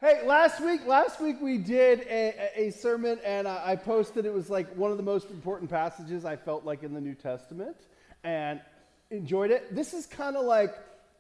Hey, last week we did a sermon, and I posted. It was like one of the most important passages I felt like in the New Testament, and enjoyed it. This is kind of like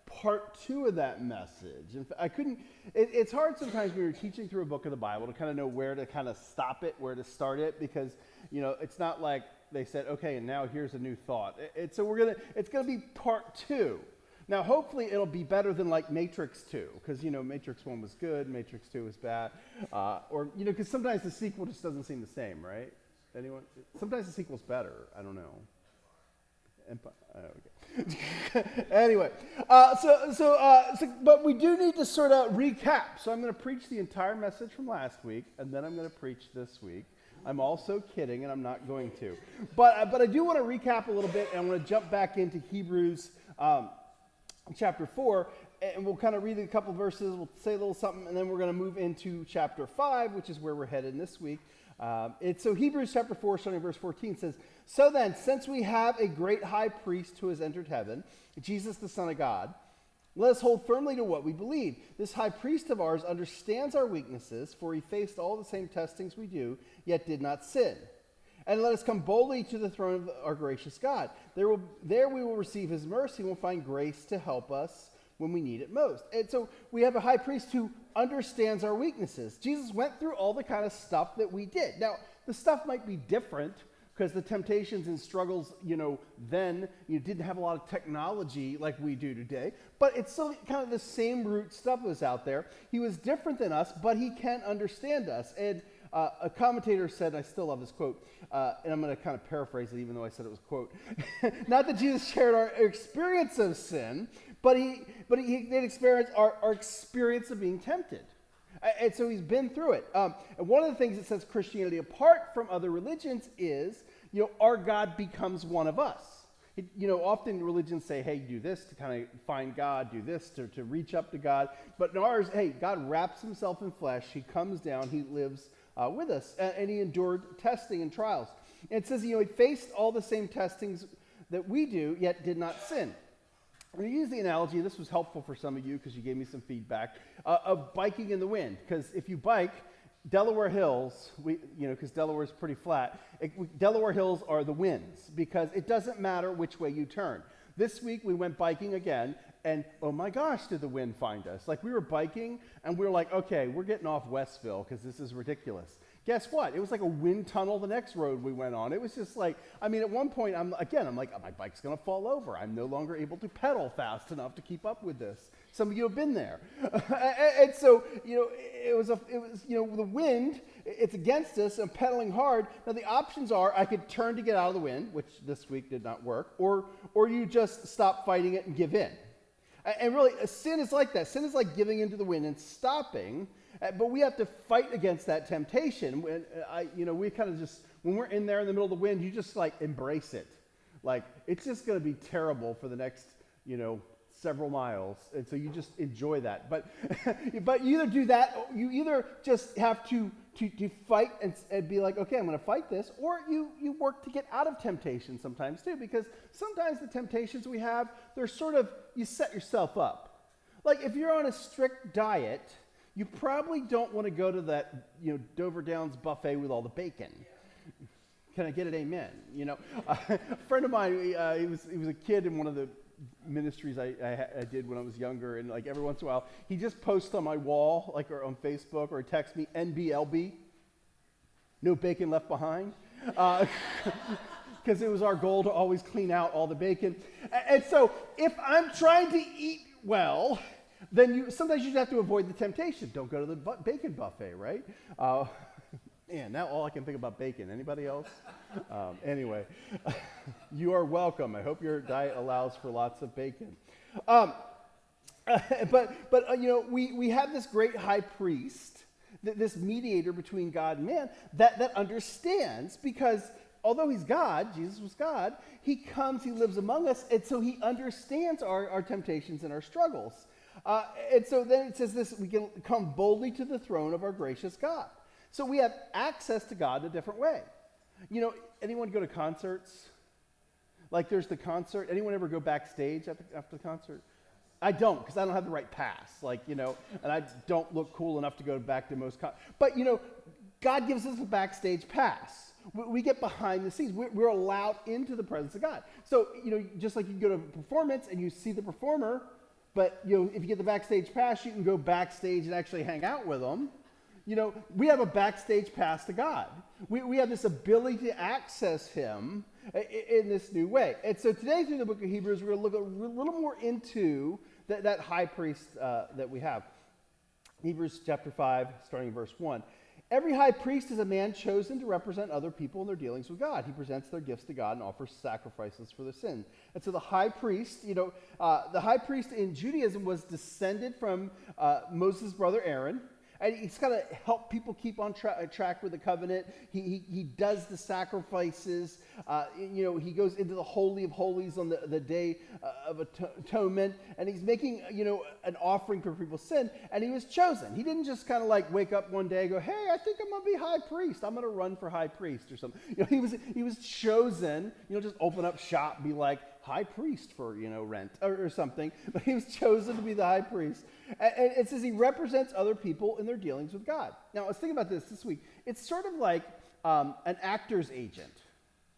part two of that message. And I couldn't. It's hard sometimes when you're teaching through a book of the Bible to kind of know where to kind of stop it, where to start it, because it's not like they said, okay, and now here's a new thought. So it's gonna be part two. Now, hopefully, it'll be better than like Matrix 2, because, Matrix 1 was good, Matrix 2 was bad. Because sometimes the sequel just doesn't seem the same, right? Anyone? Sometimes the sequel's better. I don't know. Okay. Anyway, but we do need to sort of recap. So I'm going to preach the entire message from last week, and then I'm going to preach this week. I'm also kidding, and I'm not going to. But I do want to recap a little bit, and I want to jump back into Hebrews chapter 4, and we'll kind of read a couple verses, we'll say a little something, and then we're going to move into chapter 5, which is where we're headed this week. So Hebrews chapter 4, starting verse 14, says, "So then, since we have a great high priest who has entered heaven, Jesus the Son of God, let us hold firmly to what we believe. This high priest of ours understands our weaknesses, for he faced all the same testings we do, yet did not sin. And let us come boldly to the throne of our gracious God. There we will receive his mercy and will find grace to help us when we need it most." And so we have a high priest who understands our weaknesses. Jesus went through all the kind of stuff that we did. Now, the stuff might be different because the temptations and struggles, then you didn't have a lot of technology like we do today. But it's still kind of the same root stuff that was out there. He was different than us, but he can understand us. And a commentator said, I still love this quote, and I'm going to kind of paraphrase it even though I said it was a quote. Not that Jesus shared our experience of sin, but he did experience our experience of being tempted. And so he's been through it. And one of the things that sets Christianity apart from other religions is, our God becomes one of us. Often religions say, hey, do this to kind of find God, do this to reach up to God. But in ours, hey, God wraps himself in flesh. He comes down, he lives with us, and he endured testing and trials. And it says, he faced all the same testings that we do, yet did not sin. I'm going to use the analogy, this was helpful for some of you because you gave me some feedback, of biking in the wind. Because if you bike, Delaware Hills, because Delaware is pretty flat, Delaware Hills are the winds because it doesn't matter which way you turn. This week we went biking again, and oh my gosh, did the wind find us. Like we were biking, and we were like, okay, we're getting off Westville because this is ridiculous. Guess what? It was like a wind tunnel the next road we went on. It was just like, at one point, I'm like, my bike's going to fall over. I'm no longer able to pedal fast enough to keep up with this. Some of you have been there. And so, it was the wind, it's against us, I'm pedaling hard. Now, the options are I could turn to get out of the wind, which this week did not work, or you just stop fighting it and give in. And really, sin is like that. Sin is like giving into the wind and stopping. But we have to fight against that temptation. We kind of just, when we're in there in the middle of the wind, you just like embrace it. Like, it's just going to be terrible for the next, several miles. And so you just enjoy that. But you either do that, you either just have to fight and be like, okay, I'm going to fight this, or you work to get out of temptation sometimes too, because sometimes the temptations we have, they're sort of, you set yourself up. Like if you're on a strict diet, you probably don't want to go to that, Dover Downs buffet with all the bacon. Can I get an amen? A friend of mine, he was a kid in one of the ministries I did when I was younger, and like every once in a while, he just posts on my wall, like or on Facebook, or he texts me NBLB, no bacon left behind, because it was our goal to always clean out all the bacon. And so if I'm trying to eat well, then sometimes you just have to avoid the temptation. Don't go to the bacon buffet, right? Man, now all I can think about bacon. Anybody else? Anyway, you are welcome. I hope your diet allows for lots of bacon. We have this great high priest, this mediator between God and man, that understands, because although he's God, Jesus was God, he comes, he lives among us, and so he understands our temptations and our struggles. And so then it says this, we can come boldly to the throne of our gracious God. So we have access to God in a different way. Anyone go to concerts? Like there's the concert. Anyone ever go backstage after the concert? I don't, because I don't have the right pass, and I don't look cool enough to go back to most. But God gives us a backstage pass. We get behind the scenes. We're allowed into the presence of God. So just like you go to a performance and you see the performer, but if you get the backstage pass, you can go backstage and actually hang out with them. We have a backstage pass to God. We have this ability to access Him in this new way. And so today, through the book of Hebrews, we're going to look a little more into that high priest that we have. Hebrews chapter 5, starting in verse 1. Every high priest is a man chosen to represent other people in their dealings with God. He presents their gifts to God and offers sacrifices for their sins. And so the high priest, the high priest in Judaism was descended from Moses' brother Aaron. And he's got to help people keep on track with the covenant. He does the sacrifices. He goes into the Holy of Holies on the day of atonement. And he's making, an offering for people's sin. And he was chosen. He didn't just kind of like wake up one day and go, hey, I think I'm going to be high priest. I'm going to run for high priest or something. He was chosen, just open up shop, be like, high priest for, rent or something. But he was chosen to be the high priest. And it says he represents other people in their dealings with God. Now, I was thinking about this week. It's sort of like an actor's agent.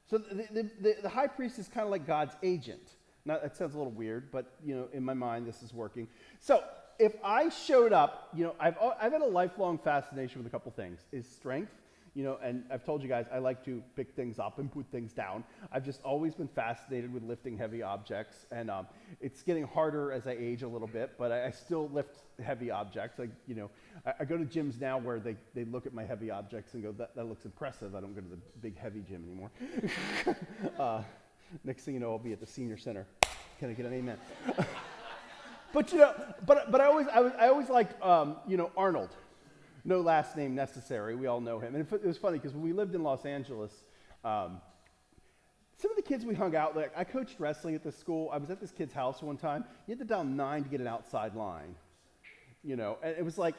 So the high priest is kind of like God's agent. Now, that sounds a little weird, but, in my mind, this is working. So if I showed up, I've had a lifelong fascination with a couple things. Is strength. And I've told you guys, I like to pick things up and put things down. I've just always been fascinated with lifting heavy objects, and it's getting harder as I age a little bit, but I still lift heavy objects. I go to gyms now where they look at my heavy objects and go, that looks impressive. I don't go to the big heavy gym anymore. Next thing you know, I'll be at the senior center. Can I get an amen? But I always liked Arnold. No last name necessary. We all know him. And it was funny because when we lived in Los Angeles, some of the kids we hung out with, I coached wrestling at this school. I was at this kid's house one time. You had to dial 9 to get an outside line. And it was like,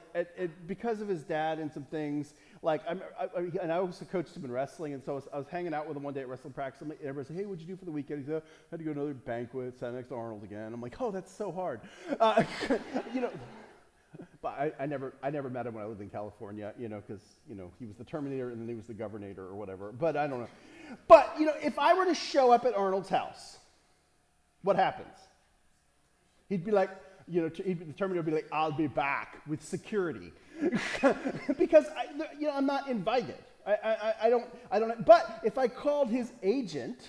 because of his dad and some things, and I also coached him in wrestling, and so I was hanging out with him one day at wrestling practice, and everybody said, hey, what'd you do for the weekend? He said, I had to go to another banquet, sat next to Arnold again. I'm like, oh, that's so hard. But I never met him when I lived in California, because, he was the Terminator and then he was the Governator or whatever. But I don't know. But, if I were to show up at Arnold's house, what happens? He'd be like, the Terminator would be like, I'll be back with security. Because, I'm not invited. I don't, but if I called his agent,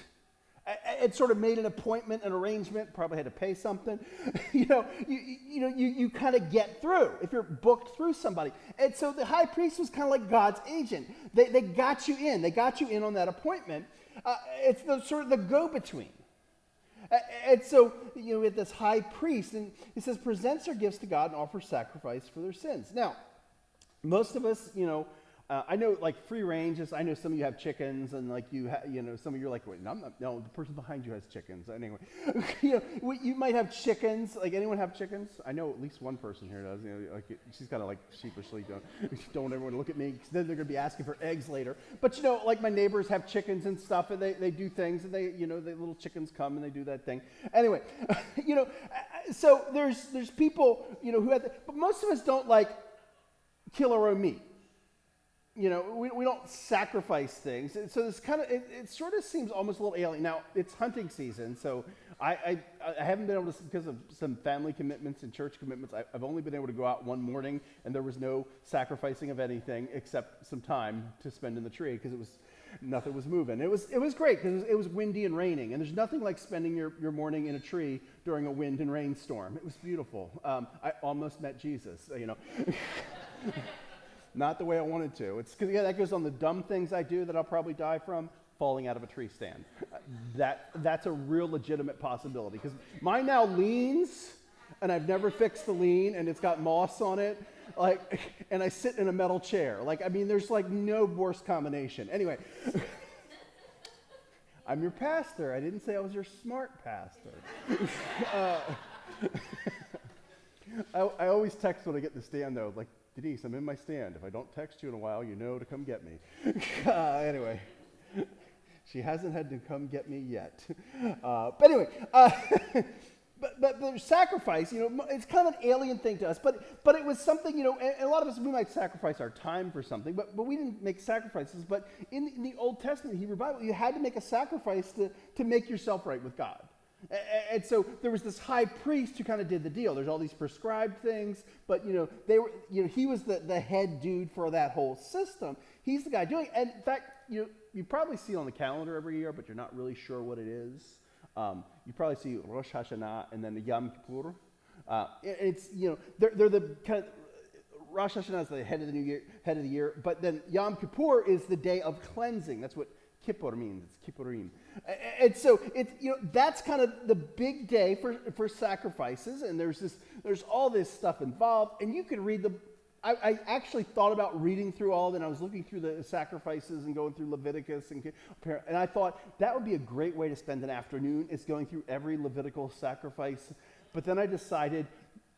it sort of made an appointment, an arrangement, probably had to pay something. You kind of get through if you're booked through somebody. And so the high priest was kind of like God's agent. They got you in. They got you in on that appointment. It's sort of the go-between. And so, we have this high priest, and he says, presents their gifts to God and offers sacrifice for their sins. Now, most of us, I know, free range is, I know some of you have chickens, and some of you are like, wait, no, the person behind you has chickens. Anyway, you might have chickens. Anyone have chickens? I know at least one person here does. She's kind of sheepishly, don't everyone look at me, because then they're going to be asking for eggs later. But my neighbors have chickens and stuff, and they do things, and the little chickens come and they do that thing. Anyway, so there's people, who have, but most of us don't kill our own meat. We don't sacrifice things. So this kind of, it sort of seems almost a little alien. Now, it's hunting season, so I haven't been able to, because of some family commitments and church commitments, I've only been able to go out one morning, and there was no sacrificing of anything except some time to spend in the tree, because nothing was moving. It was great, because it was windy and raining, and there's nothing like spending your morning in a tree during a wind and rainstorm. It was beautiful. I almost met Jesus, Not the way I wanted to. It's because that goes on the dumb things I do that I'll probably die from, falling out of a tree stand. That's a real legitimate possibility, because mine now leans, and I've never fixed the lean, and it's got moss on it, and I sit in a metal chair. There's no worse combination. Anyway, I'm your pastor. I didn't say I was your smart pastor. I always text when I get in the stand, though, Denise, I'm in my stand. If I don't text you in a while, you know to come get me. Anyway, she hasn't had to come get me yet. But anyway, But the sacrifice, it's kind of an alien thing to us. But it was something, and a lot of us, we might sacrifice our time for something, but we didn't make sacrifices. But in the Old Testament, Hebrew Bible, you had to make a sacrifice to make yourself right with God. And so there was this high priest who kind of did the deal. There's all these prescribed things, but he was the head dude for that whole system. He's the guy doing it. And in fact, you probably see it on the calendar every year, but you're not really sure what it is. You probably see Rosh Hashanah and then the Yom Kippur. They're the kind of, Rosh Hashanah is the head of the year, but then Yom Kippur is the day of cleansing. That's what Kippur means. It's Kippurim. And so that's kind of the big day for sacrifices, and there's all this stuff involved, and you could read I actually thought about reading through all of it, and I was looking through the sacrifices and going through Leviticus, and I thought that would be a great way to spend an afternoon, is going through every Levitical sacrifice. But then I decided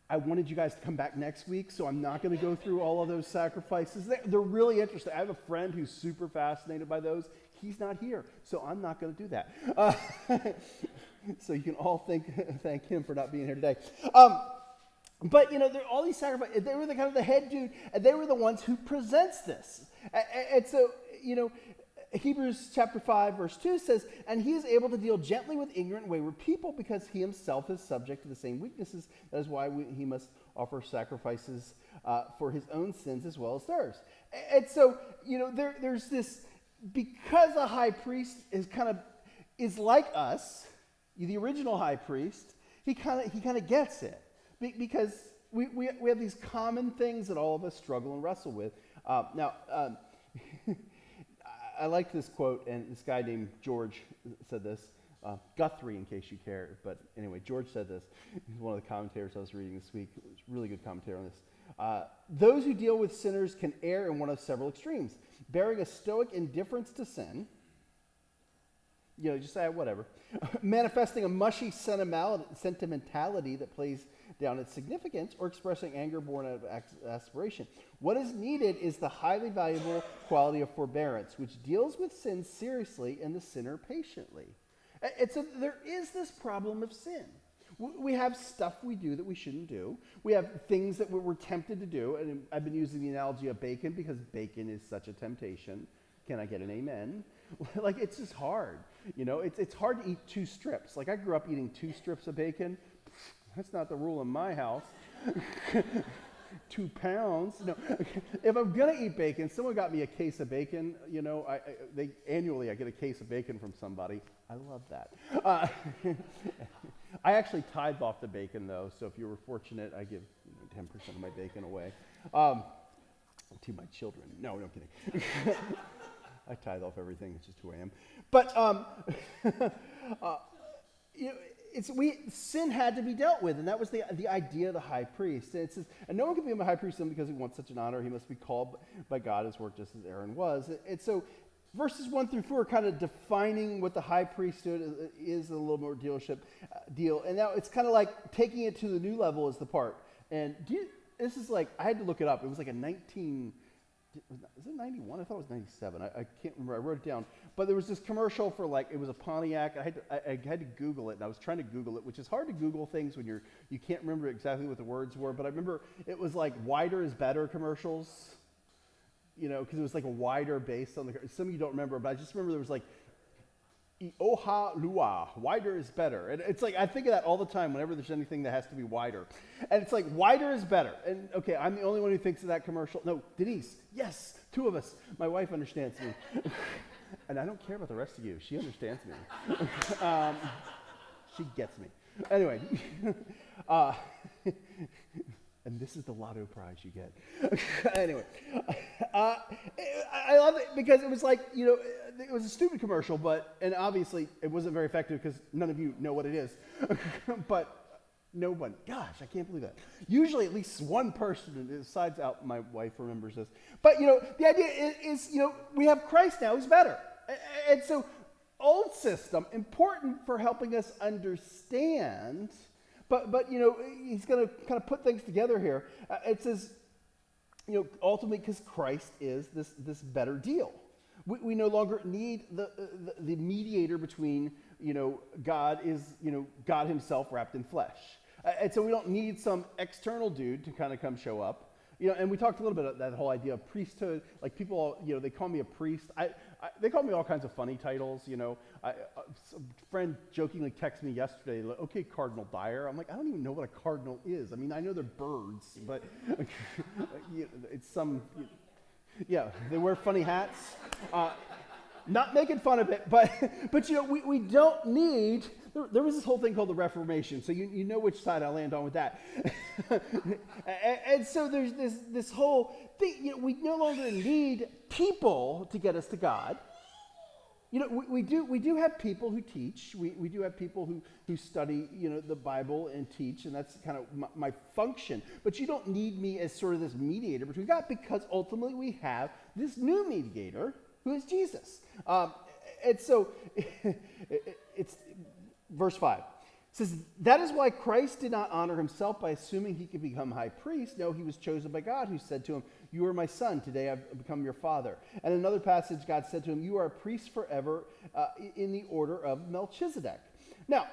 I wanted you guys to come back next week, so I'm not going to go through all of those sacrifices. They're really interesting. I have a friend who's super fascinated by those. He's not here, so I'm not going to do that. So you can all thank him for not being here today. But there are all these sacrifices. They were the kind of the head dude, and they were the ones who presents this. And so Hebrews chapter 5 verse 2 says, "And he is able to deal gently with ignorant and wayward people, because he himself is subject to the same weaknesses. That is why he must offer sacrifices for his own sins as well as theirs." And so there's this, because a high priest is like us, the original high priest. He kind of gets it. Because we have these common things that all of us struggle and wrestle with. Now, I like this quote, and this guy named George said this. Guthrie, in case you care. But anyway, George said this. He's one of the commentators I was reading this week. It was a really good commentary on this. "Those who deal with sinners can err in one of several extremes, bearing a stoic indifference to sin." Just say whatever. "Manifesting a mushy sentimentality that plays down its significance, or expressing anger born out of aspiration. What is needed is the highly valuable quality of forbearance, which deals with sin seriously and the sinner patiently." And so there is this problem of sin. We have stuff we do that we shouldn't do. We have things that we're tempted to do, and I've been using the analogy of bacon because bacon is such a temptation. Can I get an amen? It's just hard. It's hard to eat 2 strips. I grew up eating 2 strips of bacon. That's not the rule in my house. 2 pounds. No. If I'm gonna eat bacon, someone got me a case of bacon. Annually I get a case of bacon from somebody. I love that. I actually tithe off the bacon though, so if you were fortunate, I give 10% of my bacon away to my children. No, I'm kidding. I tithe off everything. It's just who I am. But sin had to be dealt with, and that was the idea of the high priest. And it says, "And no one can become a high priest because he wants such an honor. He must be called by God as work just as Aaron was." And so verses 1 through 4 are kind of defining what the high priesthood is, a little more deal. And now it's kind of like taking it to the new level is the part. And this is I had to look it up. It was like a 91? I thought it was 97. I can't remember. I wrote it down. But there was this commercial for it was a Pontiac. I had to Google it, and I was trying to Google it, which is hard to Google things when you can't remember exactly what the words were. But I remember it was wider is better commercials, because it was a wider base on the. Some of you don't remember, but I just remember there was Oha Lua, wider is better. And it's I think of that all the time whenever there's anything that has to be wider. And it's wider is better. And okay, I'm the only one who thinks of that commercial. No, Denise, yes, 2 of us. My wife understands me. And I don't care about the rest of you. She understands me. She gets me. Anyway. And this is the lotto prize you get. Anyway, I love it because it was it was a stupid commercial, and obviously it wasn't very effective because none of you know what it is. But no one, gosh, I can't believe that. Usually at least one person, besides out my wife, remembers this. But, the idea is, we have Christ now who's better. And so old system, important for helping us understand. But he's going to kind of put things together here. It says, ultimately because Christ is this better deal. We no longer need the mediator between God is, God himself wrapped in flesh. And so we don't need some external dude to kind of come show up. And we talked a little bit about that whole idea of priesthood. Like people, they call me a priest. They call me all kinds of funny titles. A friend jokingly texted me yesterday, like, okay, Cardinal Dyer. I'm like, I don't even know what a cardinal is. I mean, I know they're birds, but it's some, they wear funny hats. Not making fun of it, but we don't need. There was this whole thing called the Reformation, so you know which side I land on with that. and so there's this whole thing. We no longer need people to get us to God. We do have people who teach. We do have people who study the Bible and teach, and that's kind of my function. But you don't need me as sort of this mediator between God, because ultimately we have this new mediator who is Jesus. And so it's verse 5. It says, that is why Christ did not honor himself by assuming he could become high priest. No, he was chosen by God, who said to him, you are my son, today I've become your father. And in another passage, God said to him, you are a priest forever in the order of Melchizedek. Now,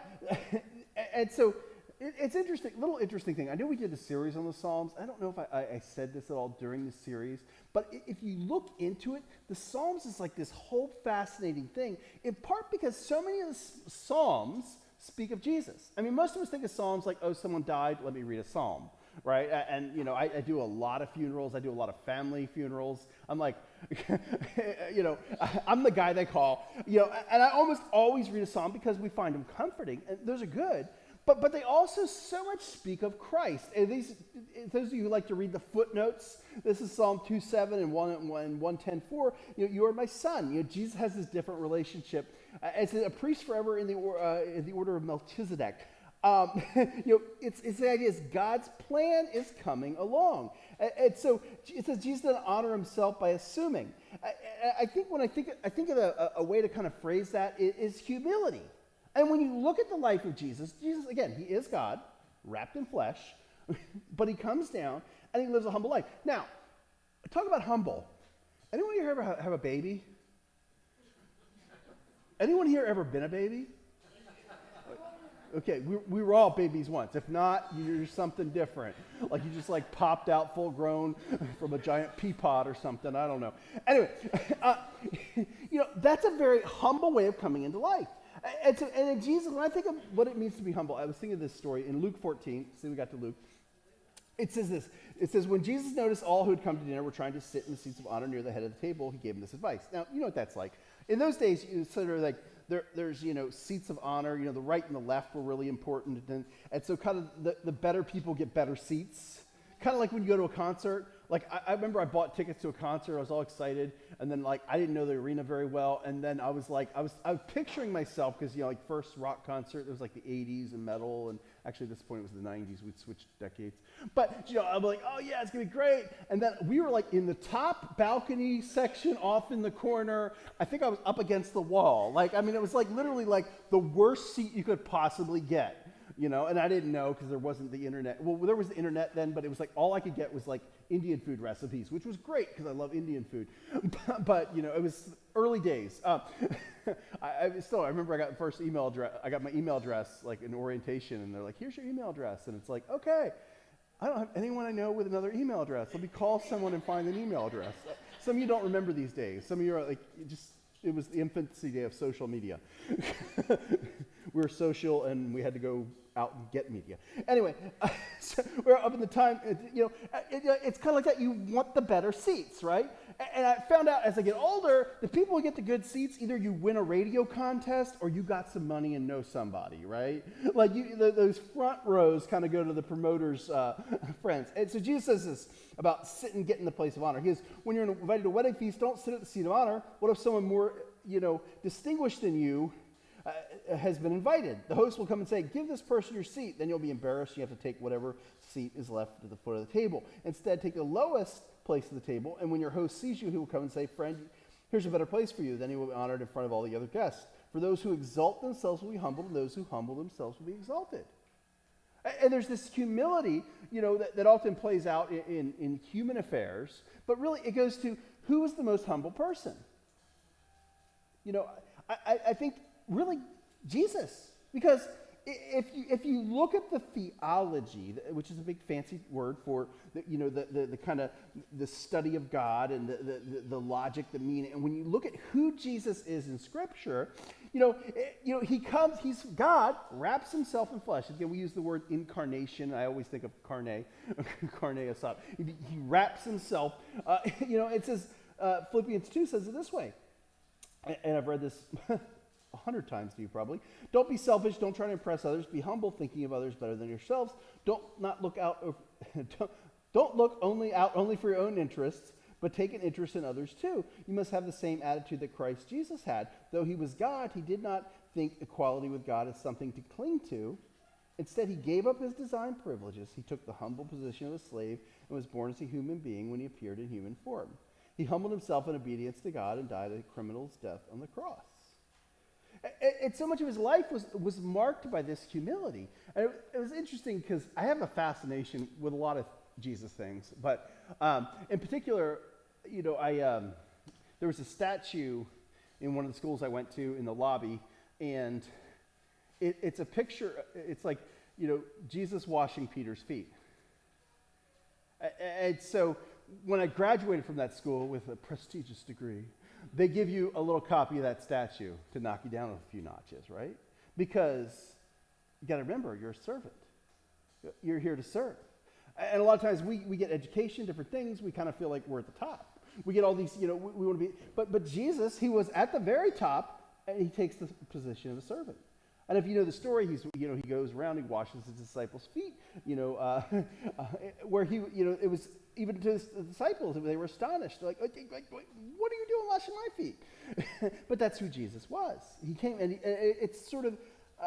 and so it's interesting, little interesting thing. I know we did a series on the Psalms. I don't know if I said this at all during the series, but if you look into it, the Psalms is like this whole fascinating thing, in part because so many of the Psalms speak of Jesus. I mean, most of us think of Psalms like, oh, someone died, let me read a Psalm, right? And, I do a lot of funerals. I do a lot of family funerals. I'm like, I'm the guy they call, and I almost always read a Psalm because we find them comforting, and those are good. But they also so much speak of Christ. And those of you who like to read the footnotes, this is Psalm 2:7 and 110:4. You are my son. Jesus has this different relationship as a priest forever in the order of Melchizedek. It's the idea is God's plan is coming along, and so it says Jesus doesn't honor himself by assuming. I think when I think of a way to kind of phrase that is humility. And when you look at the life of Jesus, again, he is God, wrapped in flesh, but he comes down and he lives a humble life. Now, talk about humble. Anyone here ever have a baby? Anyone here ever been a baby? Okay, we were all babies once. If not, you're something different. Like you just popped out full grown from a giant pea pod or something. I don't know. Anyway, that's a very humble way of coming into life. And then Jesus, when I think of what it means to be humble, I was thinking of this story in Luke 14. See, we got to Luke. It says this. It says, when Jesus noticed all who had come to dinner were trying to sit in the seats of honor near the head of the table, he gave them this advice. Now, you know what that's like. In those days, sort of like there's seats of honor. The right and the left were really important, and so kind of the better people get better seats. Kind of like when you go to a concert. Like I remember I bought tickets to a concert. I was all excited, and then I didn't know the arena very well, and then I was picturing myself because first rock concert it was like the 80s and metal, and actually at this point it was the 90s. We'd switched decades, but I'm like, oh yeah, it's gonna be great. And then we were in the top balcony section, off in the corner. I think I was up against the wall. It was literally the worst seat you could possibly get. And I didn't know because there wasn't the internet. Well, there was the internet then, but it was all I could get was Indian food recipes, which was great because I love Indian food. but it was early days. I remember I got the first email address. I got my email address in orientation, and they're like, "Here's your email address," and it's like, okay, I don't have anyone I know with another email address. Let me call someone and find an email address. Some of you don't remember these days. Some of you are it was the infancy day of social media. We were social, and we had to go out and get media. Anyway, so we're up in the time, it's kind of like that. You want the better seats, right? And I found out as I get older, the people who get the good seats, either you win a radio contest or you got some money and know somebody, right? Those front rows kind of go to the promoter's friends. And so Jesus says this about sit and get in the place of honor. He goes, when you're invited to a wedding feast, don't sit at the seat of honor. What if someone more, distinguished than you has been invited? The host will come and say, give this person your seat. Then you'll be embarrassed. You have to take whatever seat is left at the foot of the table. Instead, take the lowest place at the table, and when your host sees you, he will come and say, friend, here's a better place for you. Then he will be honored in front of all the other guests. For those who exalt themselves will be humbled, and those who humble themselves will be exalted. And there's this humility, that often plays out in human affairs, but really it goes to who is the most humble person. I think really Jesus. Because if you look at the theology, which is a big fancy word for the kind of the study of God and the logic, the meaning, and when you look at who Jesus is in Scripture, he comes, he's God, wraps himself in flesh. Again, we use the word incarnation. I always think of carne asad. He wraps himself. It says Philippians 2 says it this way, and I've read this 100 times to you probably. Don't be selfish. Don't try to impress others. Be humble, thinking of others better than yourselves. Don't look only for your own interests, but take an interest in others too. You must have the same attitude that Christ Jesus had. Though he was God, he did not think equality with God as something to cling to. Instead, he gave up his divine privileges. He took the humble position of a slave and was born as a human being when he appeared in human form. He humbled himself in obedience to God and died a criminal's death on the cross. And so much of his life was marked by this humility. And it was interesting because I have a fascination with a lot of Jesus things. But in particular, there was a statue in one of the schools I went to in the lobby. And it's a picture. It's like, Jesus washing Peter's feet. And so when I graduated from that school with a prestigious degree, they give you a little copy of that statue to knock you down a few notches, right? Because you got to remember, you're a servant. You're here to serve. And a lot of times we get education, different things. We kind of feel like we're at the top. We get all these, we want to be. But Jesus, he was at the very top, and he takes the position of a servant. And if you know the story, he goes around, he washes his disciples' feet, where it was even to the disciples, they were astonished. They're like, what are you doing washing my feet? But that's who Jesus was. He came, and it's sort of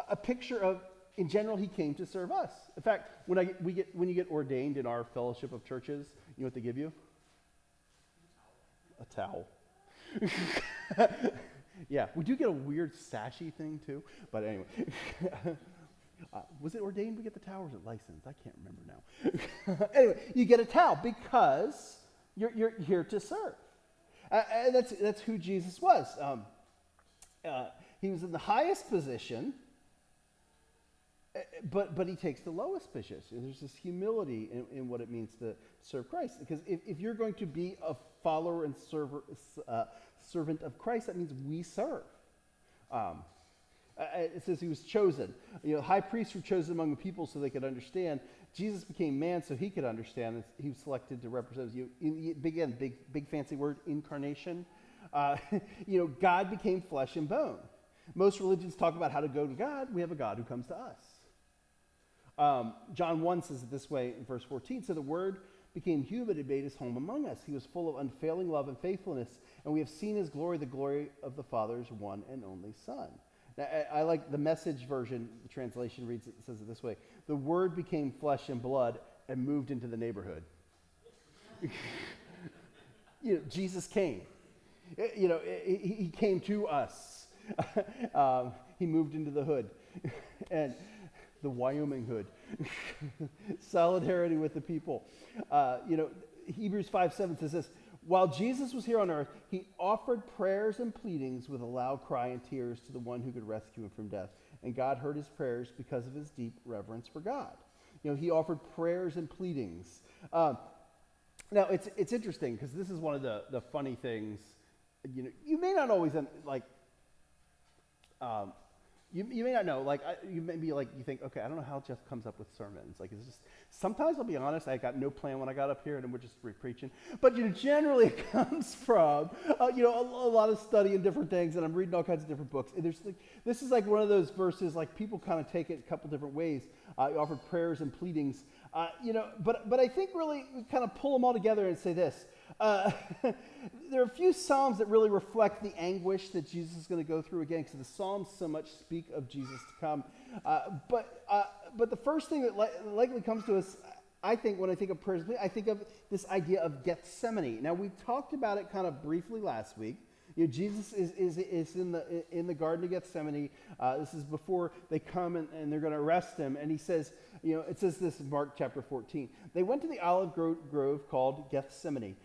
a picture of, in general, he came to serve us. In fact, when you get ordained in our fellowship of churches, you know what they give you? A towel. Yeah, we do get a weird sashy thing too, but anyway. Was it ordained we get the towel, or was it licensed? I can't remember now. Anyway, you get a towel because you're here to serve. And that's who Jesus was. He was in the highest position, but he takes the lowest position. There's this humility in what it means to serve Christ. Because if you're going to be a follower and servant of Christ, that means we serve. It says he was chosen. High priests were chosen among the people so they could understand. Jesus became man so he could understand. He was selected to represent you. Big fancy word, incarnation. God became flesh and bone. Most religions talk about how to go to God. We have a God who comes to us. John 1 says it this way in verse 14. So the word became human and made his home among us. He was full of unfailing love and faithfulness, and we have seen his glory, the glory of the Father's one and only Son. Now, I like the Message version. The translation says it this way. The word became flesh and blood and moved into the neighborhood. Jesus came. He came to us. He moved into the hood. And the Wyoming hood. Solidarity with the people. Hebrews 5:7 says this. While Jesus was here on earth, he offered prayers and pleadings with a loud cry and tears to the one who could rescue him from death. And God heard his prayers because of his deep reverence for God. He offered prayers and pleadings. Now, it's interesting because this is one of the funny things. You may not always you may not know, you may be you think, okay, I don't know how Jeff comes up with sermons. It's just, sometimes I'll be honest, I got no plan when I got up here and we're just preaching. But, generally it comes from, a lot of study and different things, and I'm reading all kinds of different books. And this is one of those verses, people kind of take it a couple different ways. You offered prayers and pleadings, but I think really we kind of pull them all together and say this. There are a few Psalms that really reflect the anguish that Jesus is going to go through again, because the Psalms so much speak of Jesus to come. But the first thing that likely comes to us, I think, when I think of prayers, I think of this idea of Gethsemane. Now, we talked about it kind of briefly last week. Jesus is in the Garden of Gethsemane. This is before they come and they're going to arrest him. And he says, it says this in Mark chapter 14. They went to the olive grove called Gethsemane.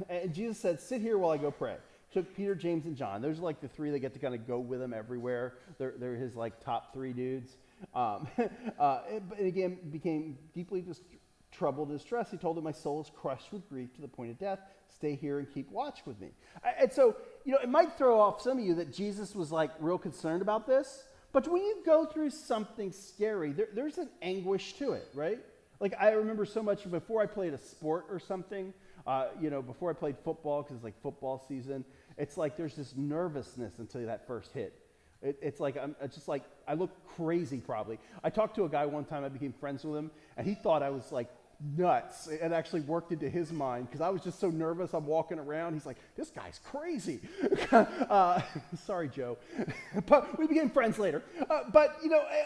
And Jesus said, sit here while I go pray. took Peter, James, and John. Those are like the three that get to kind of go with him everywhere. They're his like top three dudes. And again, became deeply troubled and distressed. He told them, my soul is crushed with grief to the point of death. Stay here and keep watch with me. And so, it might throw off some of you that Jesus was like real concerned about this. But when you go through something scary, there's an anguish to it, right? Like I remember so much before I played a sport or something, before I played football, because it's like football season, it's like there's this nervousness until that first hit. It's like, it's just like, I look crazy probably. I talked to a guy one time, I became friends with him, and he thought I was like nuts. It actually worked into his mind, because I was just so nervous, I'm walking around, he's like, this guy's crazy. Sorry, Joe. But we became friends later. I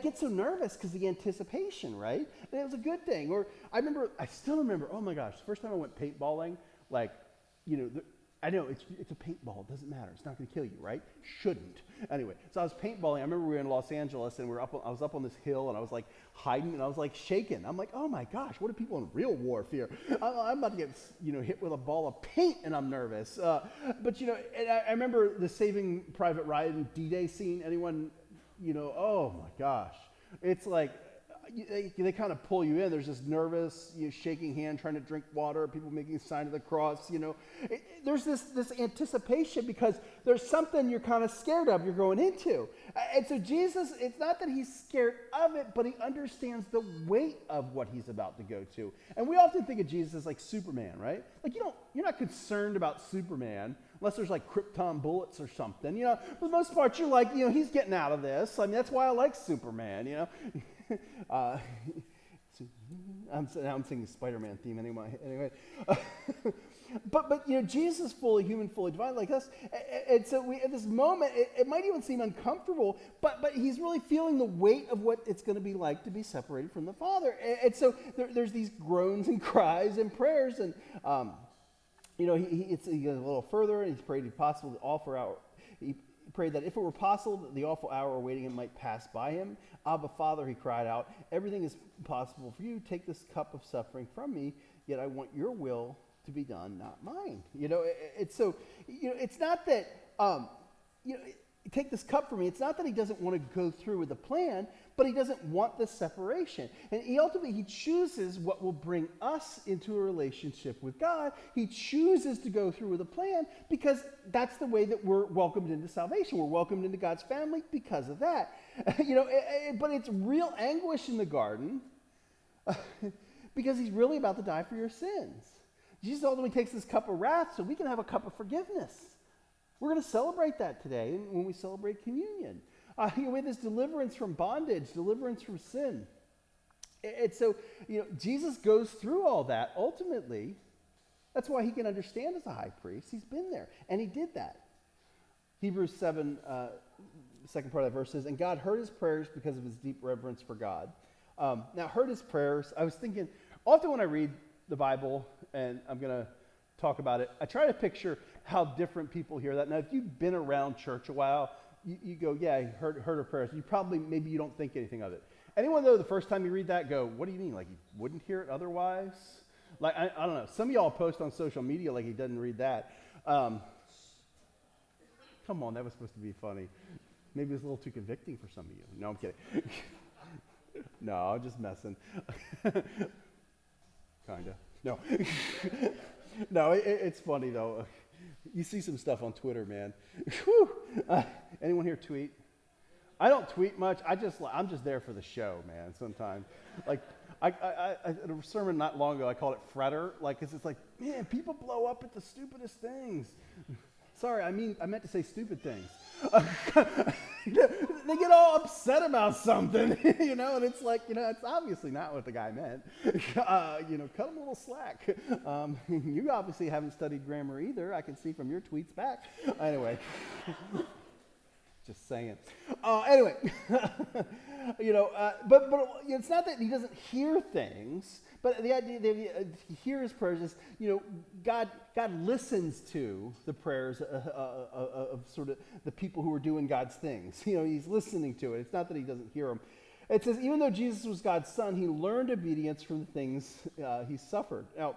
get so nervous because the anticipation, right? And it was a good thing. Or I still remember, oh my gosh, the first time I went paintballing, I know it's a paintball. It doesn't matter. It's not going to kill you, right? Shouldn't. Anyway, so I was paintballing. I remember we were in Los Angeles, and I was up on this hill, and I was like hiding, and I was like shaking. I'm like, oh my gosh, what are people in real warfare? I'm about to get hit with a ball of paint, and I'm nervous. And I remember the Saving Private Ryan D-Day scene. Anyone, oh my gosh, it's like. They kind of pull you in. There's this nervous, shaking hand, trying to drink water, people making a sign of the cross, There's this anticipation because there's something you're kind of scared of you're going into. And so Jesus, it's not that he's scared of it, but he understands the weight of what he's about to go to. And we often think of Jesus as like Superman, right? Like you're not concerned about Superman unless there's like Krypton bullets or something. For the most part, you're like, he's getting out of this. I mean, that's why I like Superman, I'm singing the Spider-Man theme anyway. But Jesus is fully human, fully divine like us. And so at this moment, it might even seem uncomfortable, but he's really feeling the weight of what it's going to be like to be separated from the Father. And so there's these groans and cries and prayers. And, he goes a little further, and he's prayed if possible the awful hour. He prayed that if it were possible, that the awful hour awaiting him might pass by him. Abba, Father, he cried out, everything is possible for you. Take this cup of suffering from me, yet I want your will to be done, not mine. It's not that, take this cup from me. It's not that he doesn't want to go through with the plan, but he doesn't want the separation. And he chooses what will bring us into a relationship with God. He chooses to go through with a plan because that's the way that we're welcomed into salvation. We're welcomed into God's family because of that. But it's real anguish in the garden because he's really about to die for your sins. Jesus ultimately takes this cup of wrath so we can have a cup of forgiveness. We're going to celebrate that today when we celebrate communion. We have this deliverance from bondage, deliverance from sin. And so, Jesus goes through all that ultimately. That's why he can understand as a high priest. He's been there, and he did that. Hebrews 7, second part of that verse says, and God heard his prayers because of his deep reverence for God. Now, heard his prayers. I was thinking, often when I read the Bible, and I'm going to talk about it, I try to picture how different people hear that. Now, if you've been around church a while, you go, yeah, I heard her prayers. Maybe you don't think anything of it. Anyone, though, the first time you read that, go, what do you mean? Like you wouldn't hear it otherwise? Like, I don't know. Some of y'all post on social media like he doesn't read that. Come on, that was supposed to be funny. Maybe it's a little too convicting for some of you. No, I'm kidding. No, I'm just messing. Kinda. No. No, it's funny, though. You see some stuff on Twitter, man. Anyone here tweet? I don't tweet much. I'm just there for the show, man. Sometimes, like, I in a sermon not long ago, I called it fretter, like, 'cause it's like, man, people blow up at the stupidest things. Sorry, I meant to say stupid things. They get all upset about something, and it's like, it's obviously not what the guy meant. Cut him a little slack. You obviously haven't studied grammar either. I can see from your tweets back. Anyway, just saying. Anyway, but it's not that he doesn't hear things, but the idea that he hears prayers is, God listens to the prayers of sort of the people who are doing God's things. He's listening to it. It's not that he doesn't hear them. It says, even though Jesus was God's son, he learned obedience from the things he suffered. Now,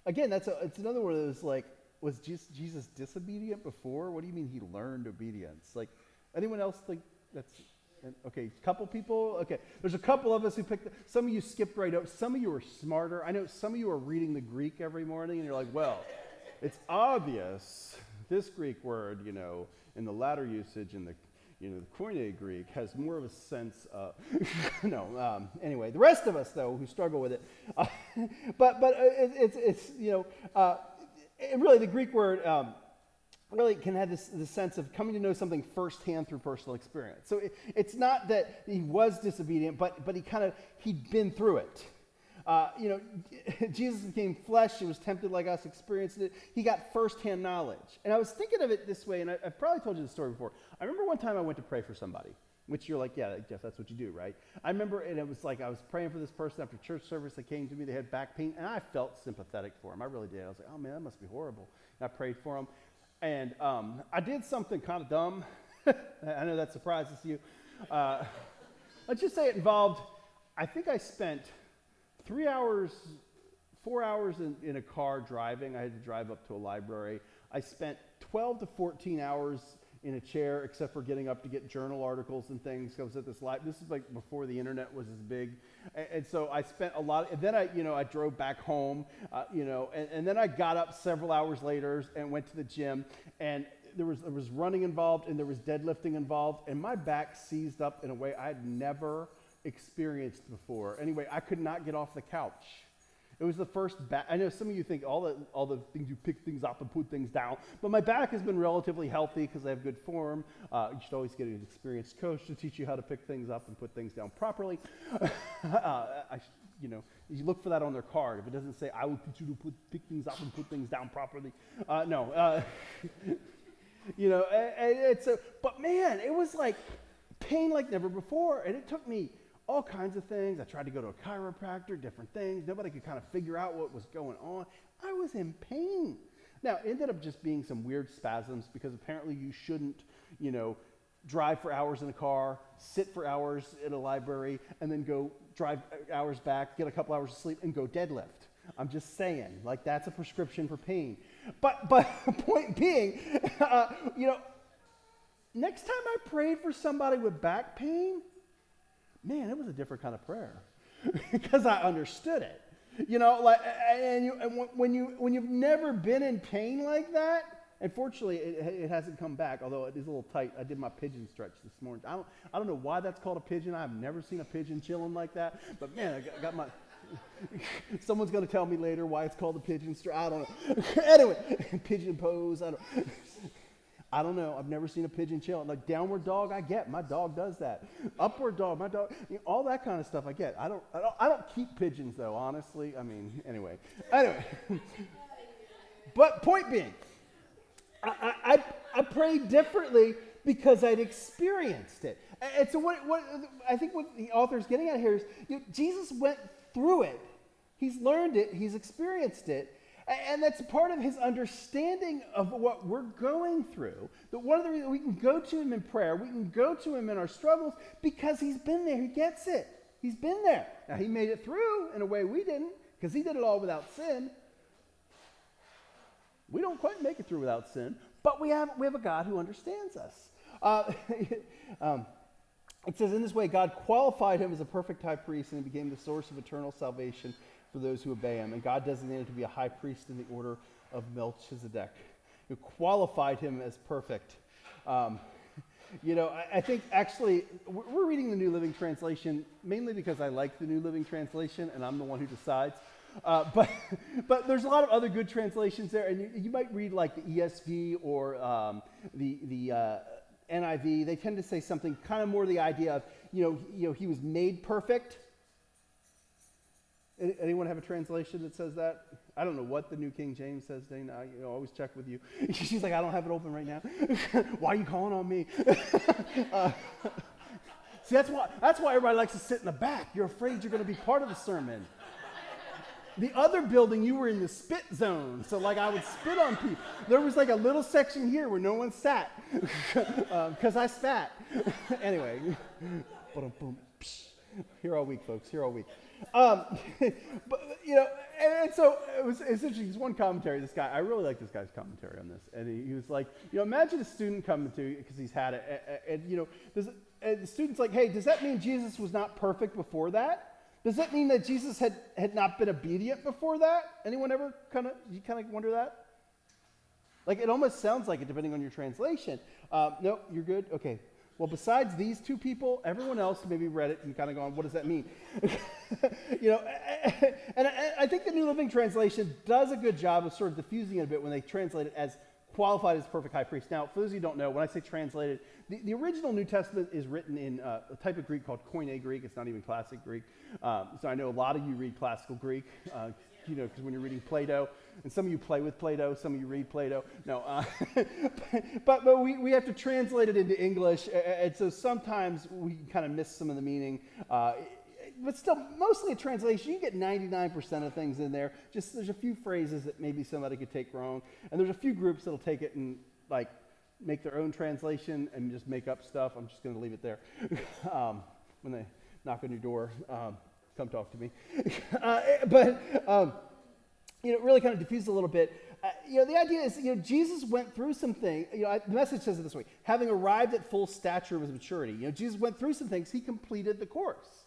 again, it's another one of those, like, was Jesus disobedient before? What do you mean he learned obedience? Like, anyone else think that's, okay, couple people? Okay, there's a couple of us who picked, some of you skipped right over, some of you are smarter. I know some of you are reading the Greek every morning, and you're like, well, it's obvious this Greek word, in the latter usage in the, the Koine Greek has more of a sense of, anyway, the rest of us, though, who struggle with it, it's really the Greek word really can have this sense of coming to know something firsthand through personal experience. So it's not that he was disobedient, but he'd been through it. Jesus became flesh. He was tempted like us, experienced it. He got firsthand knowledge. And I was thinking of it this way, and I've probably told you the story before. I remember one time I went to pray for somebody, which you're like, yeah, Jeff, that's what you do, right? I remember, and it was like I was praying for this person after church service. They came to me. They had back pain, and I felt sympathetic for them. I really did. I was like, oh, man, that must be horrible. And I prayed for them. And I did something kind of dumb. I know that surprises you. Let's just say it involved, I think I spent 4 hours in a car driving. I had to drive up to a library. I spent 12 to 14 hours in a chair, except for getting up to get journal articles and things. I was at this this is like before the internet was as big, and so I spent a lot. And then I drove back home, and then I got up several hours later and went to the gym, and there was running involved and there was deadlifting involved, and my back seized up in a way I had never experienced before. Anyway, I could not get off the couch. It was the first back. I know some of you think all the things you pick things up and put things down, but my back has been relatively healthy because I have good form. You should always get an experienced coach to teach you how to pick things up and put things down properly. You look for that on their card. If it doesn't say, "I will teach you to pick things up and put things down properly," no. But man, it was like pain like never before, and it took me all kinds of things. I tried to go to a chiropractor, different things. Nobody could kind of figure out what was going on. I was in pain. Now, it ended up just being some weird spasms because apparently you shouldn't, drive for hours in a car, sit for hours in a library, and then go drive hours back, get a couple hours of sleep, and go deadlift. I'm just saying, like, that's a prescription for pain. But point being, next time I prayed for somebody with back pain, man, it was a different kind of prayer because I understood it. When you've never been in pain like that, and fortunately it hasn't come back, although it is a little tight. I did my pigeon stretch this morning. I don't know why that's called a pigeon. I've never seen a pigeon chilling like that. But man, I got my. Someone's going to tell me later why it's called a pigeon stretch. I don't know. Anyway, pigeon pose. I don't know. I've never seen a pigeon chill. Like downward dog, I get. My dog does that. Upward dog, my dog. All that kind of stuff, I get. I don't keep pigeons though, honestly. I mean, anyway. But point being, I prayed differently because I'd experienced it. And so what I think what the author's getting at here is, Jesus went through it. He's learned it. He's experienced it. And that's part of his understanding of what we're going through. That one of the reasons we can go to him in prayer, we can go to him in our struggles, because he's been there. He gets it. He's been there. Now, he made it through in a way we didn't, because he did it all without sin. We don't quite make it through without sin, but we have a God who understands us. It says, in this way, God qualified him as a perfect high priest, and he became the source of eternal salvation for those who obey him. And God designated him to be a high priest in the order of Melchizedek, who qualified him as perfect. I think actually we're reading the New Living Translation mainly because I like the New Living Translation, and I'm the one who decides. But there's a lot of other good translations there, and you might read like the ESV or the NIV. They tend to say something kind of more the idea of he was made perfect. Anyone have a translation that says that? I don't know what the New King James says, Dana. I always check with you. She's like, I don't have it open right now. Why are you calling on me? See, that's why everybody likes to sit in the back. You're afraid you're going to be part of the sermon. The other building, you were in the spit zone. So, I would spit on people. There was, a little section here where no one sat because I spat. Anyway. Here all week, folks. Here all week. Um, but and so it's interesting. There's one commentary. This guy, I really like this guy's commentary on this, and he was like, imagine a student coming to you because he's had it, and the student's like, hey, does that mean Jesus was not perfect before that? Does that mean that Jesus had not been obedient before that? Anyone ever kind of wonder that? Like, it almost sounds like it, depending on your translation. No, you're good? Okay. Well, besides these two people, everyone else maybe read it and kind of gone, what does that mean? And I think the New Living Translation does a good job of sort of diffusing it a bit when they translate it as qualified as perfect high priest. Now, for those of you who don't know, when I say translated, the original New Testament is written in a type of Greek called Koine Greek. It's not even classic Greek. So I know a lot of you read classical Greek, because when you're reading Plato, and some of you play with Plato, some of you read Plato. No, but we have to translate it into English, and so sometimes we kind of miss some of the meaning. But still, mostly a translation. You get 99% of things in there. Just there's a few phrases that maybe somebody could take wrong, and there's a few groups that'll take it and like make their own translation and just make up stuff. I'm just going to leave it there. When they knock on your door, come talk to me. Really kind of diffuse a little bit. The idea is, Jesus went through some things. The message says it this way: having arrived at full stature of his maturity. Jesus went through some things. He completed the course.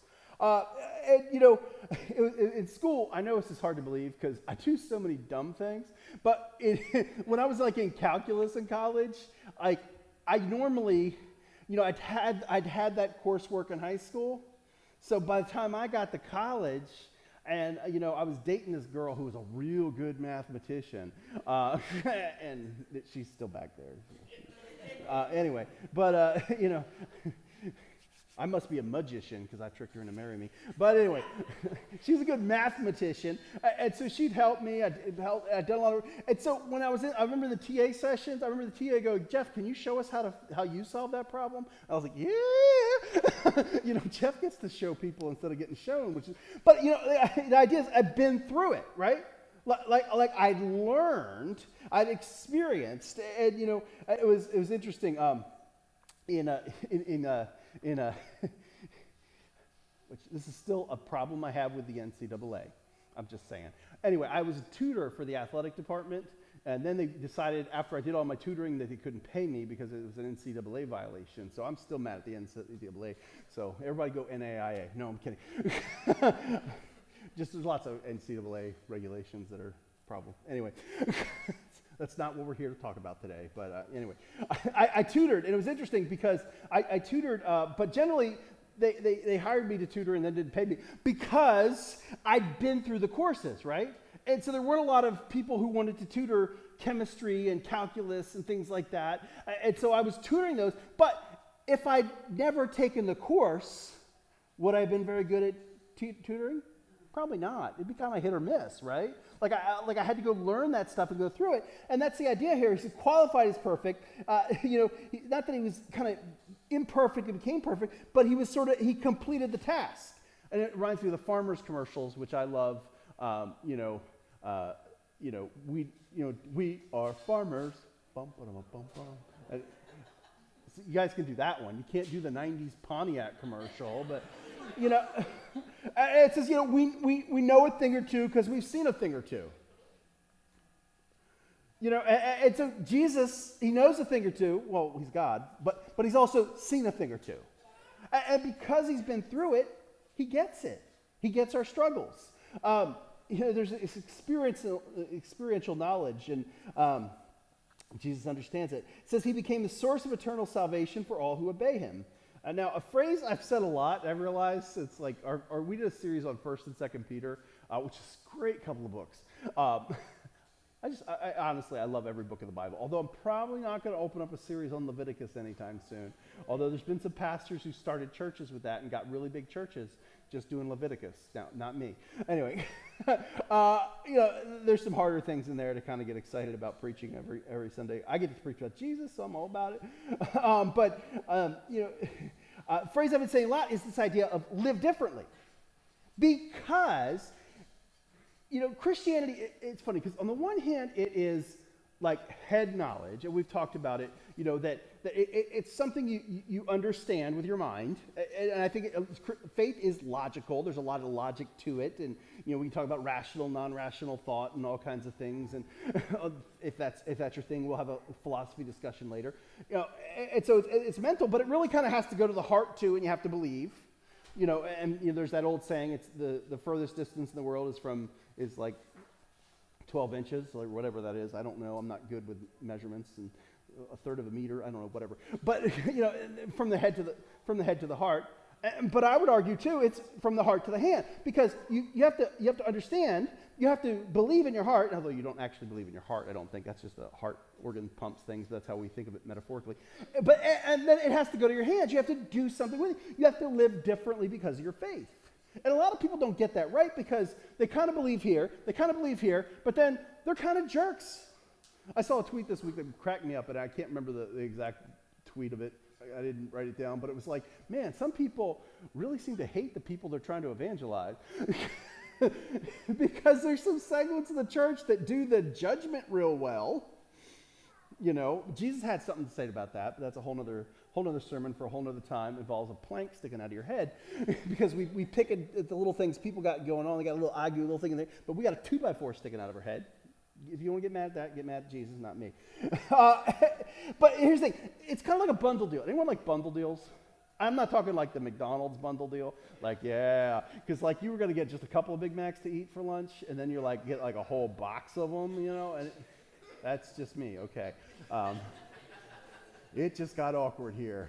In school, I know this is hard to believe because I do so many dumb things. But when I was like in calculus in college, I normally, I'd had that coursework in high school. So by the time I got to college, and I was dating this girl who was a real good mathematician, and she's still back there. Anyway, but I must be a magician because I tricked her into marrying me. But anyway, she's a good mathematician, and so she'd help me. I'd done a lot of, and so when I remember the TA sessions. I remember the TA go, Jeff, can you show us how you solve that problem? I was like, yeah. Jeff gets to show people instead of getting shown, but the idea is I've been through it, right? Like I'd learned, I'd experienced, and it was interesting. Which this is still a problem I have with the NCAA. I'm just saying. Anyway, I was a tutor for the athletic department, and then they decided after I did all my tutoring that they couldn't pay me because it was an NCAA violation. So I'm still mad at the NCAA. So everybody go NAIA. No, I'm kidding. Just there's lots of NCAA regulations that are a problem. Anyway. That's not what we're here to talk about today. But anyway, I tutored, and it was interesting because I tutored, but generally they hired me to tutor and then didn't pay me because I'd been through the courses, right? And so there weren't a lot of people who wanted to tutor chemistry and calculus and things like that. And so I was tutoring those. But if I'd never taken the course, would I have been very good at tutoring? Probably not. It'd be kind of hit or miss, right? Like I had to go learn that stuff and go through it. And that's the idea here. He's qualified as perfect. Not that he was kind of imperfect and became perfect, but he completed the task. And it reminds me of the farmers commercials, which I love. We are farmers. Bum, ba-dum, bum, bum. You guys can do that one. You can't do the 90s Pontiac commercial, but it says, we know a thing or two because we've seen a thing or two. And so Jesus, he knows a thing or two. Well, he's God, but he's also seen a thing or two. And because he's been through it, he gets it. He gets our struggles. There's this experiential knowledge, and Jesus understands it. It says he became the source of eternal salvation for all who obey him. Now, a phrase I've said a lot, I realize it's like, we did a series on 1st and 2nd Peter, which is a great couple of books. I honestly, I love every book of the Bible, although I'm probably not going to open up a series on Leviticus anytime soon. Although there's been some pastors who started churches with that and got really big churches just doing Leviticus. Now, not me. Anyway, there's some harder things in there to kind of get excited about preaching every Sunday. I get to preach about Jesus, so I'm all about it. Phrase I've been saying a lot is this idea of live differently. Because, Christianity, it's funny, because on the one hand, it is like head knowledge, and we've talked about it, that it's something you understand with your mind, and I think faith is logical. There's a lot of logic to it, and we can talk about rational, non-rational thought and all kinds of things, and if that's your thing, we'll have a philosophy discussion later. And so it's mental, but it really kind of has to go to the heart too, and you have to believe. There's that old saying, it's the furthest distance in the world is like 12 inches, or whatever that is. I don't know. I'm not good with measurements, and a third of a meter, I don't know, whatever. But from the head to the heart. But I would argue too, it's from the heart to the hand, because you have to understand, you have to believe in your heart, although you don't actually believe in your heart. I don't think that's just a heart organ pumps things. That's how we think of it metaphorically. And then it has to go to your hands. You have to do something with it. You have to live differently because of your faith. And a lot of people don't get that right, because they kind of believe here, but then they're kind of jerks. I saw a tweet this week that cracked me up, and I can't remember the exact tweet of it. I didn't write it down, but it was like, man, some people really seem to hate the people they're trying to evangelize. Because there's some segments of the church that do the judgment real well. Jesus had something to say about that, but that's a whole nother sermon for a whole nother time. It involves a plank sticking out of your head, because we pick at the little things people got going on. They got a little ague, little thing in there, but we got a 2x4 sticking out of our head. If you want to get mad at that, get mad at Jesus, not me. But here's the thing. It's kind of like a bundle deal. Anyone like bundle deals? I'm not talking like the McDonald's bundle deal. Like, yeah. Because like you were going to get just a couple of Big Macs to eat for lunch, and then you're like, get like a whole box of them, and that's just me, okay. It just got awkward here.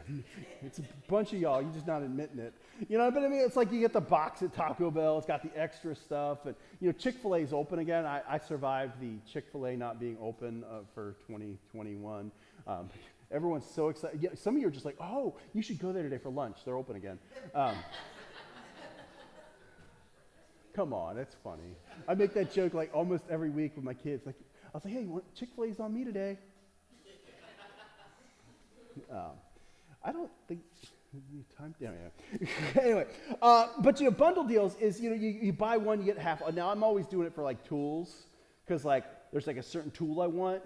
It's a bunch of y'all, you're just not admitting it. But I mean, it's like you get the box at Taco Bell, it's got the extra stuff, and Chick-fil-A's open again. I survived the Chick-fil-A not being open for 2021. Everyone's so excited. Yeah, some of you are just like, oh, you should go there today for lunch. They're open again. Come on, it's funny. I make that joke like almost every week with my kids. Like, I was like, hey, Chick-fil-A's on me today. I don't think time down here. Anyway, but bundle deals is you buy one, you get half. Now I'm always doing it for like tools, because like there's like a certain tool I want,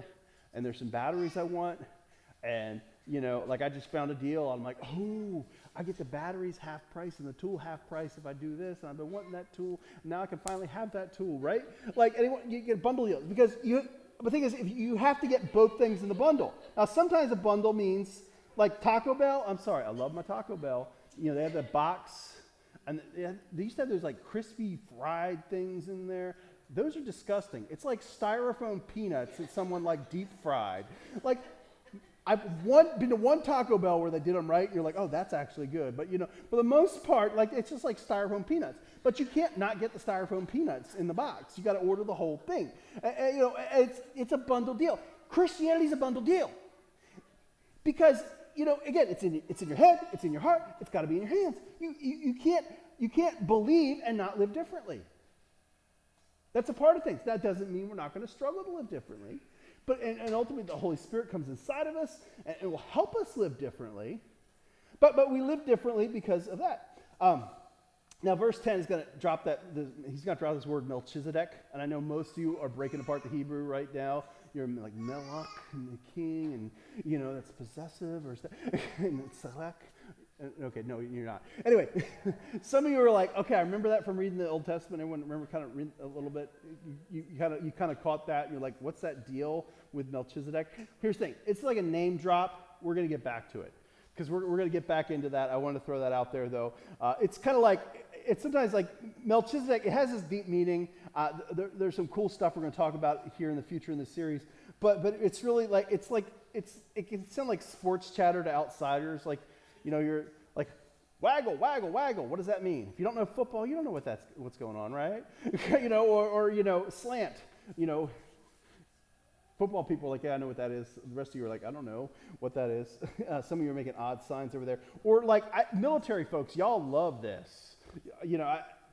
and there's some batteries I want, and like I just found a deal. I'm like, oh, I get the batteries half price and the tool half price if I do this, and I've been wanting that tool. Now I can finally have that tool, right? Like you get bundle deals because the thing is, if you have to get both things in the bundle. Now, sometimes a bundle means, like Taco Bell. I'm sorry, I love my Taco Bell. They have the box, and they used to have those like crispy fried things in there. Those are disgusting. It's like styrofoam peanuts that someone like deep fried. Like, I've been to one Taco Bell where they did them right. And you're like, oh, that's actually good. But for the most part, like it's just like styrofoam peanuts. But you can't not get the styrofoam peanuts in the box. You got to order the whole thing. It's a bundle deal. Christianity's a bundle deal because again, it's in your head, it's in your heart, it's got to be in your hands. You can't believe and not live differently. That's a part of things. That doesn't mean we're not going to struggle to live differently. But and ultimately, the Holy Spirit comes inside of us and it will help us live differently. But we live differently because of that. Now, verse 10 is going to drop he's going to drop this word Melchizedek. And I know most of you are breaking apart the Hebrew right now. You're like Melech and the king, and that's possessive, or and it's Selek. Okay, no, you're not. Anyway, some of you are like, okay, I remember that from reading the Old Testament. Everyone remember kind of read a little bit. You kind of caught that. And you're like, what's that deal with Melchizedek? Here's the thing. It's like a name drop. We're going to get back to it because we're going to get back into that. I want to throw that out there, though. It's kind of like, it's sometimes like Melchizedek. It has this deep meaning. There's some cool stuff we're going to talk about here in the future in this series. But it's really like, it can sound like sports chatter to outsiders. Like, you're like, waggle, waggle, waggle. What does that mean? If you don't know football, you don't know what's going on, right? or slant. Football people are like, yeah, I know what that is. The rest of you are like, I don't know what that is. Some of you are making odd signs over there. Or like military folks, y'all love this.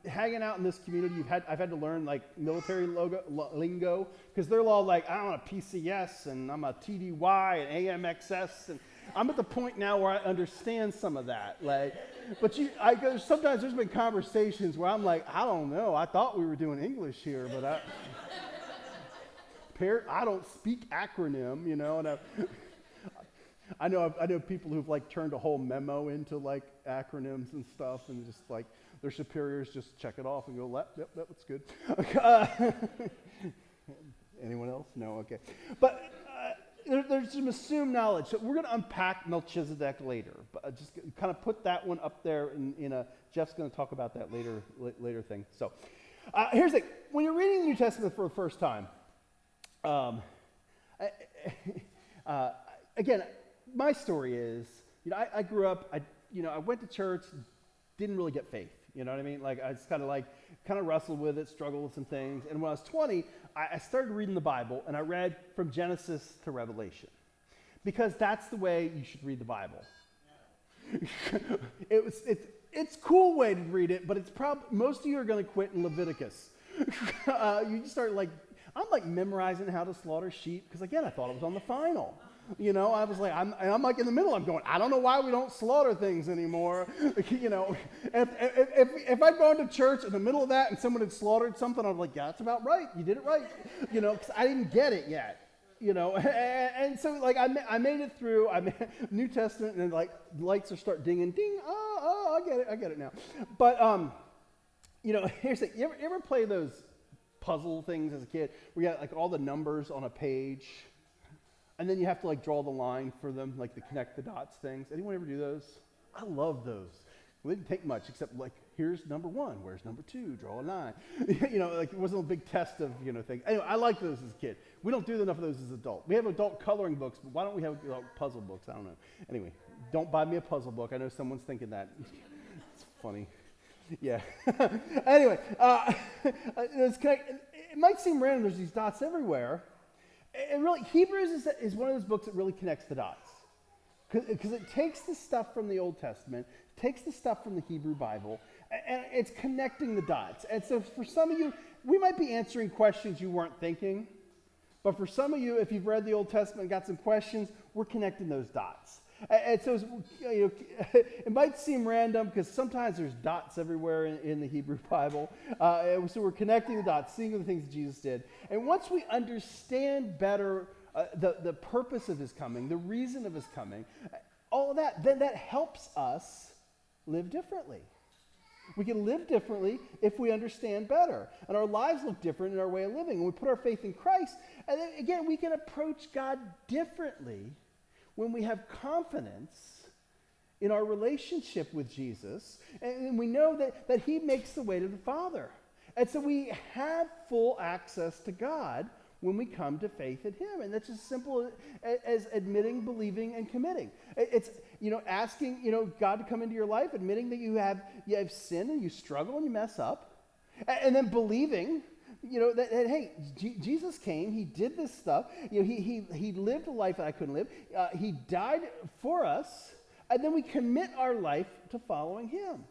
Hanging out in this community, I've had to learn like military lingo because they're all like, I'm a PCS and I'm a TDY and AMXS, and I'm at the point now where I understand some of that. Like, but sometimes there's been conversations where I'm like, I don't know, I thought we were doing English here, but prepared. I don't speak acronym, and I know people who've like turned a whole memo into like acronyms and stuff, and just like their superiors just check it off and go, yep, that's good. Anyone else? No, okay. But there's some assumed knowledge. So we're going to unpack Melchizedek later, but just kind of put that one up there Jeff's going to talk about that later thing. So here's the thing. When you're reading the New Testament for the first time, again, my story is, I grew up, I went to church, didn't really get faith. You know what I mean? Like, I just kind of wrestled with it, struggled with some things. And when I was 20, I started reading the Bible, and I read from Genesis to Revelation. Because that's the way you should read the Bible. It's a cool way to read it, but it's probably, most of you are going to quit in Leviticus. You just start I'm memorizing how to slaughter sheep, because again, I thought it was on the final. I was like, I'm like in the middle. I'm going, I don't know why we don't slaughter things anymore. If I'd gone to church in the middle of that and someone had slaughtered something, I'm like, yeah, that's about right. You did it right. Because I didn't get it yet. And so I made it through. I made New Testament, and lights are start dinging, ding. Oh, I get it now. But here's the thing. You ever play those puzzle things as a kid? We got all the numbers on a page. And then you have to draw the line for them, the connect the dots things. Anyone ever do those? I love those. Well, they didn't take much except here's number 1, where's number 2, draw a line. It wasn't a big test of, things. Anyway, I liked those as a kid. We don't do enough of those as adults. We have adult coloring books, but why don't we have puzzle books? I don't know. Anyway, don't buy me a puzzle book. I know someone's thinking that. It's funny. Yeah. Anyway, it might seem random. There's these dots everywhere. And really, Hebrews is one of those books that really connects the dots. Because it takes the stuff from the Old Testament, takes the stuff from the Hebrew Bible, and it's connecting the dots. And so for some of you, we might be answering questions you weren't thinking. But for some of you, if you've read the Old Testament and got some questions, we're connecting those dots. And so it might seem random because sometimes there's dots everywhere in the Hebrew Bible. So we're connecting the dots, seeing the things that Jesus did. And once we understand better the purpose of his coming, the reason of his coming, all of that, then that helps us live differently. We can live differently if we understand better. And our lives look different in our way of living. And we put our faith in Christ. And then again, we can approach God differently when we have confidence in our relationship with Jesus, and we know that he makes the way to the Father. And so we have full access to God when we come to faith in him. And that's as simple as admitting, believing, and committing. It's, asking, God to come into your life, admitting that you have sin and you struggle and you mess up, and then believing that hey, Jesus came, he did this stuff, he lived a life that I couldn't live, he died for us, and then we commit our life to following him.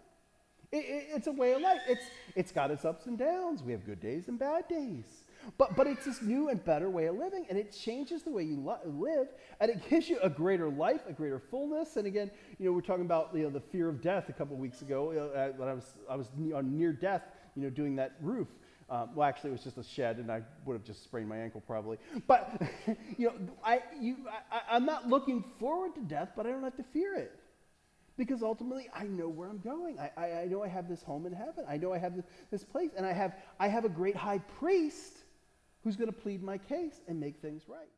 It's a way of life. It's got its ups and downs. We have good days and bad days. But it's this new and better way of living, and it changes the way you live, and it gives you a greater life, a greater fullness. And again, we're talking about the fear of death a couple of weeks ago. When I was on near death, doing that roof. Well, actually, it was just a shed, and I would have just sprained my ankle probably. But I'm not looking forward to death, but I don't have to fear it, because ultimately I know where I'm going. I know I have this home in heaven. I know I have this place, and I have a great high priest who's going to plead my case and make things right.